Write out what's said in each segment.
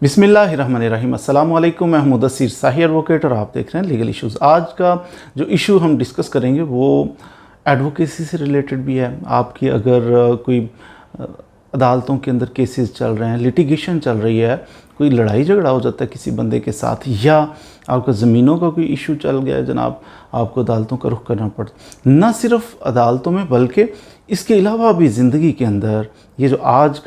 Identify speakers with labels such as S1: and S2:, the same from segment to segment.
S1: बिस्मिल्लाहिर्रहमानिर्रहीम। अस्सलाम वालेकुम। मैं मुदस्सिर शाही एडवोकेट और आप देख रहे हैं लीगल इश्यूज़। आज का जो इशू हम डिस्कस करेंगे वो एडवोकेसी से रिलेटेड भी है। आपकी अगर कोई अदालतों के अंदर केसेस चल रहे हैं, लिटिगेशन चल रही है, कोई लड़ाई झगड़ा हो जाता है किसी बंदे के साथ, या आपका ज़मीनों का कोई इशू चल गया है जनाब, आपको अदालतों का रुख करना पड़ता। न सिर्फ अदालतों में बल्कि इसके अलावा भी ज़िंदगी के अंदर ये जो आज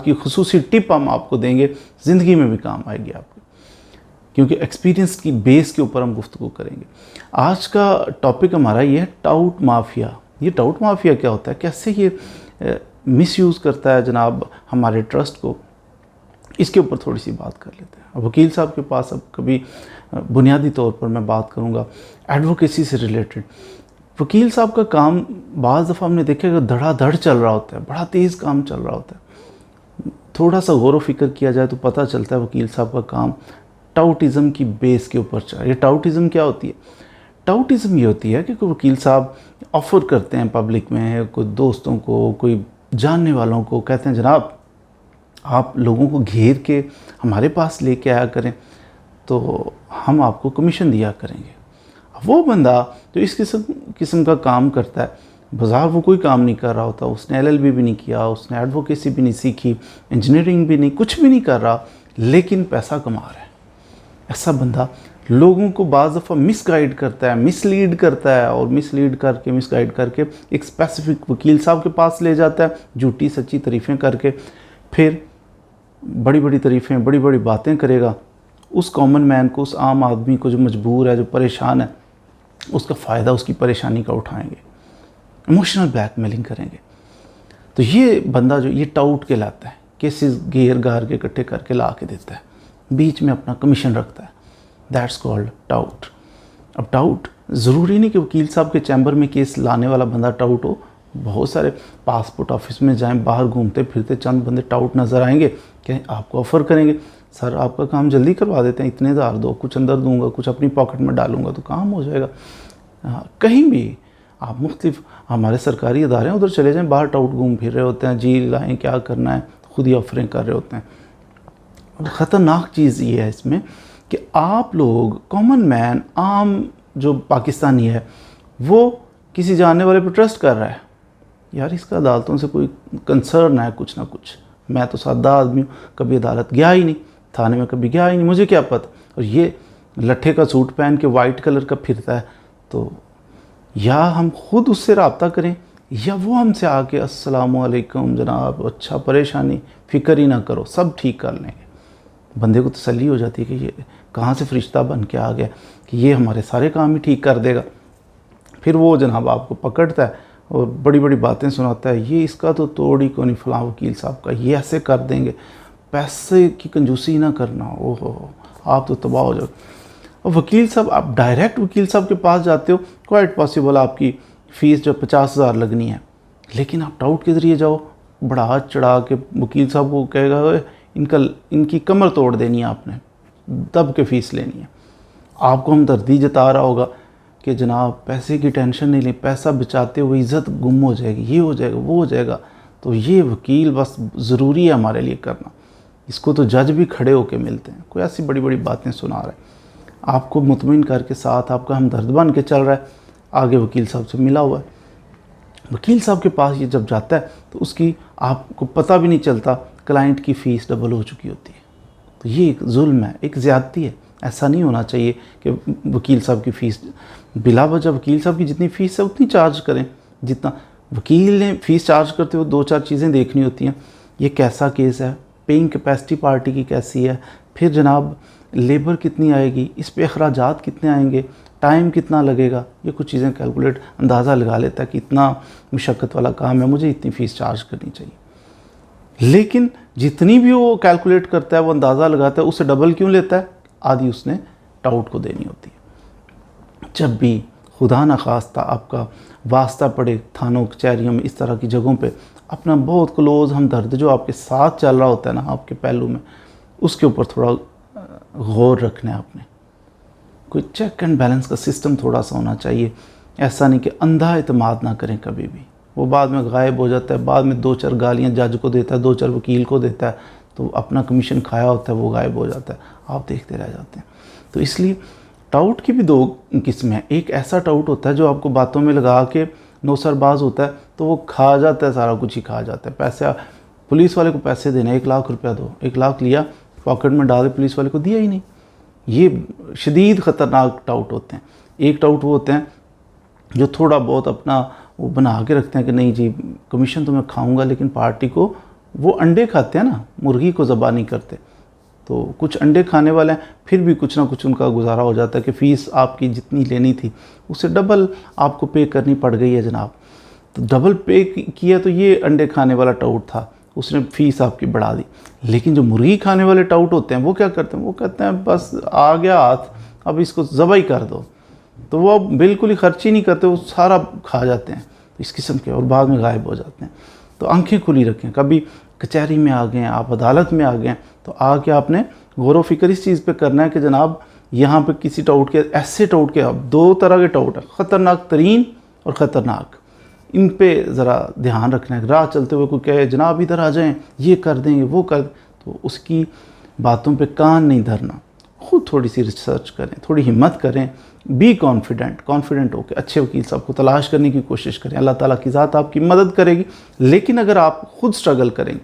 S1: की खुसूसी टिप हम आपको देंगे, ज़िंदगी में भी काम आएगी आपको, क्योंकि एक्सपीरियंस की बेस के ऊपर हम गुफ्तगू करेंगे। आज का टॉपिक हमारा ये है टाउट माफिया। ये टाउट माफिया क्या होता है, कैसे ये मिसयूज़ करता है जनाब हमारे ट्रस्ट को, इसके ऊपर थोड़ी सी बात कर लेते हैं। अब वकील साहब के पास अब कभी बुनियादी तौर पर मैं बात करूँगा एडवोकेसी से रिलेटेड। वकील साहब का काम बाज़ दफ़ा हमने देखेगा धड़ाधड़ चल रहा होता है, बड़ा तेज़ काम चल रहा होता है। थोड़ा सा गौर व फिक्र किया जाए तो पता चलता है वकील साहब का काम टाउटिज़म की बेस के ऊपर चल रहा है। ये टाउटिज़म क्या होती है? टाउटिज़म ये होती है कि कोई वकील साहब ऑफ़र करते हैं पब्लिक में, कोई दोस्तों को, कोई जानने वालों को, कहते हैं जनाब आप लोगों को घेर के हमारे पास लेके आया करें तो हम आपको कमीशन दिया करेंगे। वो बंदा जो इस किस्म का काम करता है, बाज़ार वो कोई काम नहीं कर रहा होता, उसने LLB भी नहीं किया, उसने एडवोकेसी भी नहीं सीखी, इंजीनियरिंग भी नहीं, कुछ भी नहीं कर रहा, लेकिन पैसा कमा रहा है। ऐसा बंदा लोगों को बाज़ दफ़ा मिसगाइड करता है, मिसलीड करता है, और मिसलीड करके मिसगाइड करके एक स्पेसिफिक वकील साहब के पास ले जाता है, झूठी सच्ची तारीफ़ें करके, फिर बड़ी बड़ी तारीफ़ें, बड़ी बड़ी बातें करेगा। उस कॉमन मैन को, उस आम आदमी को जो मजबूर है, जो परेशान है, उसका फ़ायदा, उसकी परेशानी का उठाएंगे, इमोशनल ब्लैकमेलिंग करेंगे। तो ये बंदा जो ये टाउट कहलाता है, केसेस घेर घार के इकट्ठे करके ला के देता है, बीच में अपना कमीशन रखता है, दैट्स कॉल्ड टाउट। अब टाउट ज़रूरी नहीं कि वकील साहब के चैम्बर में केस लाने वाला बंदा टाउट हो। बहुत सारे पासपोर्ट ऑफिस में जाएं, बाहर घूमते फिरते चंद बंदे टाउट नज़र आएंगे, कहें आपको ऑफ़र करेंगे, सर आपका काम जल्दी करवा देते हैं, इतने हज़ार दो, कुछ अंदर दूंगा, कुछ अपनी पॉकेट में डालूंगा तो काम हो जाएगा। कहीं भी आप मुख्तलिफ हमारे सरकारी अदारे हैं, उधर चले जाएं, बाहर टाउट घूम फिर रहे होते हैं, जी लाएँ क्या करना है, खुद ही ऑफरें कर रहे होते हैं। और ख़तरनाक चीज़ ये है इसमें कि आप लोग कॉमन मैन, आम जो पाकिस्तानी है, वो किसी जानने वाले पर ट्रस्ट कर रहा है, यार इसका अदालतों से कोई कंसर्न है कुछ ना कुछ, मैं तो सादा आदमी हूँ, कभी अदालत गया ही नहीं, थाने में कभी गया ही नहीं, मुझे क्या पता। और ये लट्ठे का सूट पहन के वाइट कलर का फिरता है, तो या हम खुद उससे रब्ता करें या वो हमसे आके अस्सलाम वालेकुम जनाब, अच्छा परेशानी फ़िक्र ही ना करो, सब ठीक कर लेंगे। बंदे को तसल्ली हो जाती है कि ये कहाँ से फरिश्ता बन के आ गया कि ये हमारे सारे काम ही ठीक कर देगा। फिर वो जनाब आपको पकड़ता है और बड़ी बड़ी बातें सुनाता है, ये इसका तो तोड़ ही को नहीं, फ़लाँ वकील साहब का ये ऐसे कर देंगे, पैसे की कंजूसी ना करना, ओहो आप तो तबाह हो जाओ। और वकील साहब, आप डायरेक्ट वकील साहब के पास जाते हो, क्वाइट पॉसिबल आपकी फ़ीस जो 50,000 लगनी है, लेकिन आप टाउट के ज़रिए जाओ, बढ़ा चढ़ा के वकील साहब को कहेगा इनकी कमर तोड़ देनी है, आपने दब के फ़ीस लेनी है। आपको हमदर्दी जता रहा होगा कि जनाब पैसे की टेंशन नहीं ले, पैसा बचाते हुए इज़्ज़त गुम हो जाएगी, ये हो जाएगा, वो हो जाएगा। तो ये वकील बस ज़रूरी है हमारे लिए करना, इसको तो जज भी खड़े होके मिलते हैं। कोई ऐसी बड़ी बड़ी बातें सुना रहा है, आपको मुतमिन करके साथ आपका हमदर्द बन के चल रहा है, आगे वकील साहब से मिला हुआ है। वकील साहब के पास ये जब जाता है तो उसकी आपको पता भी नहीं चलता, क्लाइंट की फ़ीस डबल हो चुकी होती है। तो ये एक जुल्म है, एक ज़्यादती है। ऐसा नहीं होना चाहिए कि वकील साहब की फ़ीस बिला वजह, वकील साहब की जितनी फ़ीस है उतनी चार्ज करें जितना वकील ने फ़ीस चार्ज करते हुए 2-4 चीज़ें देखनी होती हैं। ये कैसा केस है, पेइंग कैपेसिटी पार्टी की कैसी है, फिर जनाब लेबर कितनी आएगी, इस पे अखराजात कितने आएंगे, टाइम कितना लगेगा, ये कुछ चीज़ें कैलकुलेट अंदाज़ा लगा लेता है कि इतना मुशक्क़त वाला काम है, मुझे इतनी फ़ीस चार्ज करनी चाहिए। लेकिन जितनी भी वो कैलकुलेट करता है, वो अंदाज़ा लगाता है, उससे डबल क्यों लेता है? आधी उसने टाउट को देनी होती है। जब भी खुदा न खास्ता आपका वास्ता पड़े थानों कचहरियों में, इस तरह की जगहों पे, अपना बहुत क्लोज़ हमदर्द जो आपके साथ चल रहा होता है ना आपके पहलू में, उसके ऊपर थोड़ा गौर रखना है आपने। कोई चेक एंड बैलेंस का सिस्टम थोड़ा सा होना चाहिए। ऐसा नहीं कि अंधा एतमाद ना करें कभी भी, वो बाद में गायब हो जाता है, बाद में 2-4 गालियाँ जज को देता है, 2-4 वकील को देता है, तो अपना कमीशन खाया होता है वो गायब हो जाता है, आप देखते रह जाते हैं। तो इसलिए टाउट की भी दो किस्में हैं। एक ऐसा टाउट होता है जो आपको बातों में लगा के नौसरबाज होता है, तो वो खा जाता है, सारा कुछ ही खा जाता है। पैसा, पुलिस वाले को पैसे देने, 1 लाख रुपया दो, 1 लाख लिया पॉकेट में डाले, पुलिस वाले को दिया ही नहीं। ये शदीद ख़तरनाक टाउट होते हैं। एक टाउट वो होते हैं जो थोड़ा बहुत अपना वो बना के रखते हैं कि नहीं जी कमीशन तो मैं खाऊंगा, लेकिन पार्टी को वो अंडे खाते हैं ना, मुर्गी को ज़बा नहीं करते। तो कुछ अंडे खाने वाले हैं, फिर भी कुछ ना कुछ उनका गुजारा हो जाता है कि फ़ीस आपकी जितनी लेनी थी उससे डबल आपको पे करनी पड़ गई है जनाब। तो डबल पे किया, तो ये अंडे खाने वाला टाउट था, उसने फ़ीस आपकी बढ़ा दी। लेकिन जो मुर्गी खाने वाले टाउट होते हैं वो क्या करते हैं, वो कहते हैं बस आ गया हाथ, अब इसको ज़बह ही कर दो। तो वो अब बिल्कुल ही खर्च ही नहीं करते, वो सारा खा जाते हैं इस किस्म के, और बाद में गायब हो जाते हैं। तो आंखें खुली रखें। कभी कचहरी में आ गए, आप अदालत में आ गए, तो आके आपने गौर व फिक्र इस चीज़ पे करना है कि जनाब यहाँ पे किसी टाउट के, ऐसे टाउट के, अब 2 तरह के टाउट है, ख़तरनाक तरीन और ख़तरनाक, इन पे ज़रा ध्यान रखना है। राह चलते हुए कोई कहे जनाब इधर आ जाएं, ये कर देंगे वो कर, तो उसकी बातों पे कान नहीं धरना। खुद थोड़ी सी रिसर्च करें, थोड़ी हिम्मत करें, बी कॉन्फिडेंट होकर अच्छे वकील साहब को तलाश करने की कोशिश करें। अल्लाह ताला की ज़ात आपकी मदद करेगी। लेकिन अगर आप खुद स्ट्रगल करेंगे,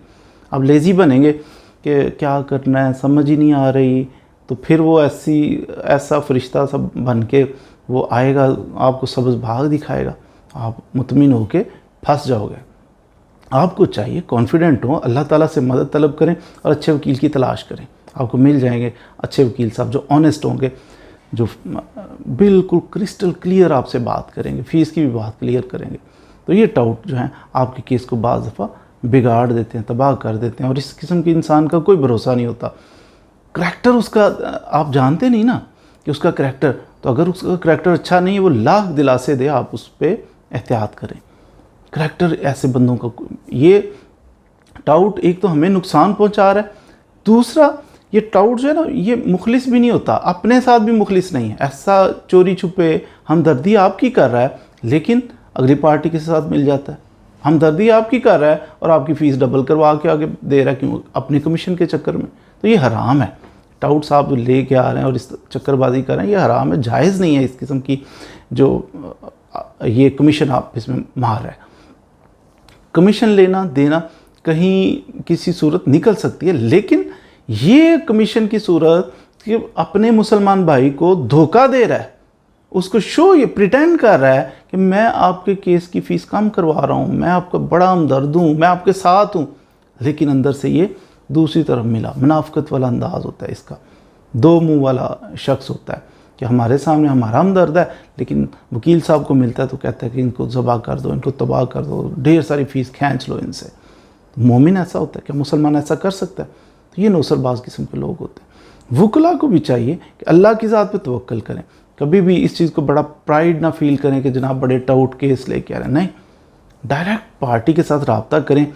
S1: आप लेज़ी बनेंगे कि क्या करना है समझ ही नहीं आ रही, तो फिर वो ऐसा फरिश्ता सब बन के वो आएगा, आपको सब्ज़ भाग दिखाएगा, आप मुतमिन होके फंस जाओगे। आपको चाहिए कॉन्फिडेंट हो, अल्लाह ताला से मदद तलब करें और अच्छे वकील की तलाश करें। आपको मिल जाएंगे अच्छे वकील साहब जो ऑनेस्ट होंगे, जो बिल्कुल क्रिस्टल क्लियर आपसे बात करेंगे, फ़ीस की भी बात क्लियर करेंगे। तो ये टाउट जो हैं आपके केस को बाज़ दफ़ा बिगाड़ देते हैं, तबाह कर देते हैं, और इस किस्म के इंसान का कोई भरोसा नहीं होता। करैक्टर उसका आप जानते नहीं ना कि उसका करैक्टर, तो अगर उसका करैक्टर अच्छा नहीं है, वो लाख दिलासे दे, आप उस पर एहतियात करें। करैक्टर ऐसे बंदों का, ये टाउट एक तो हमें नुकसान पहुंचा रहा है, दूसरा ये टाउट जो है ना ये मुखलिस भी नहीं होता, अपने साथ भी मुखलिस नहीं है। ऐसा चोरी छुपे हमदर्दी आपकी कर रहा है, लेकिन अगली पार्टी के साथ मिल जाता है। हमदर्दी आपकी कर रहा है और आपकी फ़ीस डबल करवा के आगे दे रहा है, क्यों? अपने कमीशन के चक्कर में। तो ये हराम है। टाउट साहब ले के आ रहे हैं और इस चक्करबाजी कर रहे हैं, ये हराम है, जायज़ नहीं है इस किस्म की जो ये कमीशन आप इसमें मार रहे हैं। कमीशन लेना देना कहीं किसी सूरत निकल सकती है, लेकिन ये कमीशन की सूरत कि अपने मुसलमान भाई को धोखा दे रहा है, उसको ये प्रिटेंड कर रहा है कि मैं आपके केस की फ़ीस कम करवा रहा हूँ, मैं आपका बड़ा हमदर्द हूँ, मैं आपके साथ हूँ, लेकिन अंदर से ये दूसरी तरफ मिला। मुनाफिकत वाला अंदाज़ होता है इसका, 2 मुँह वाला शख्स होता है कि हमारे सामने हमारा हमदर्द है, लेकिन वकील साहब को मिलता है तो कहता है कि इनको ज़बा कर दो, इनको तबाह कर दो, ढेर सारी फ़ीस खींच लो इनसे। मोमिन ऐसा होता है, क्या मुसलमान ऐसा कर सकता है? तो ये नौसरबाज किस्म के लोग होते हैं। वकला को भी चाहिए कि अल्लाह की ज़ात पे तवक्कल करें, कभी भी इस चीज़ को बड़ा प्राइड ना फील करें कि जनाब बड़े टाउट केस लेके आ रहे हैं। नहीं, डायरेक्ट पार्टी के साथ रब्ता करें।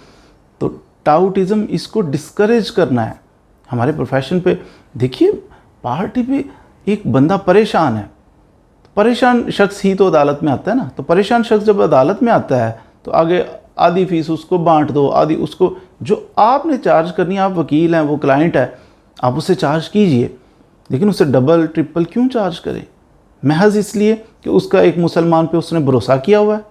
S1: तो टाउटिज़म इसको डिस्करेज करना है। हमारे प्रोफेशन पे देखिए, पार्टी पे एक बंदा परेशान है, तो परेशान शख्स ही तो अदालत में आता है ना। तो परेशान शख्स जब अदालत में आता है तो आगे आधी फ़ीस उसको बांट दो, आधी उसको, जो आपने चार्ज करनी है, आप वकील हैं, वो क्लाइंट है, आप उससे चार्ज कीजिए, लेकिन उससे डबल ट्रिपल क्यों चार्ज करें? महज इसलिए कि उसका एक मुसलमान पे उसने भरोसा किया हुआ है,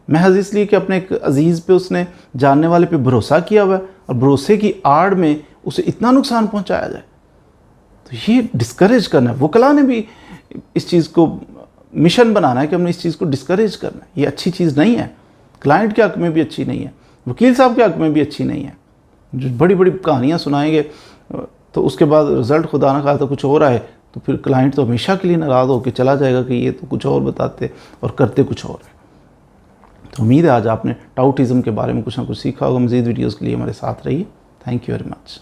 S1: महज इसलिए कि अपने एक अजीज़ पे उसने जानने वाले पे भरोसा किया हुआ है, और भरोसे की आड़ में उसे इतना नुकसान पहुंचाया जाए। तो ये डिस्करेज करना है। वकला ने भी इस चीज़ को मिशन बनाना है कि हमने इस चीज़ को डिस्करेज करना है। ये अच्छी चीज़ नहीं है, क्लाइंट के हक़ में भी अच्छी नहीं है, वकील साहब के हक़ में भी अच्छी नहीं है। जो बड़ी बड़ी कहानियाँ सुनाएंगे तो उसके बाद रिज़ल्ट खुदा ना खास्ता कुछ और आए, तो फिर क्लाइंट तो हमेशा के लिए नाराज़ होकर चला जाएगा कि ये तो कुछ और बताते और करते कुछ और है। तो उम्मीद है आज आपने टाउटिज़म के बारे में कुछ ना कुछ सीखा होगा। मज़ीद वीडियोज़ के लिए हमारे साथ रहिए। Thank you very much.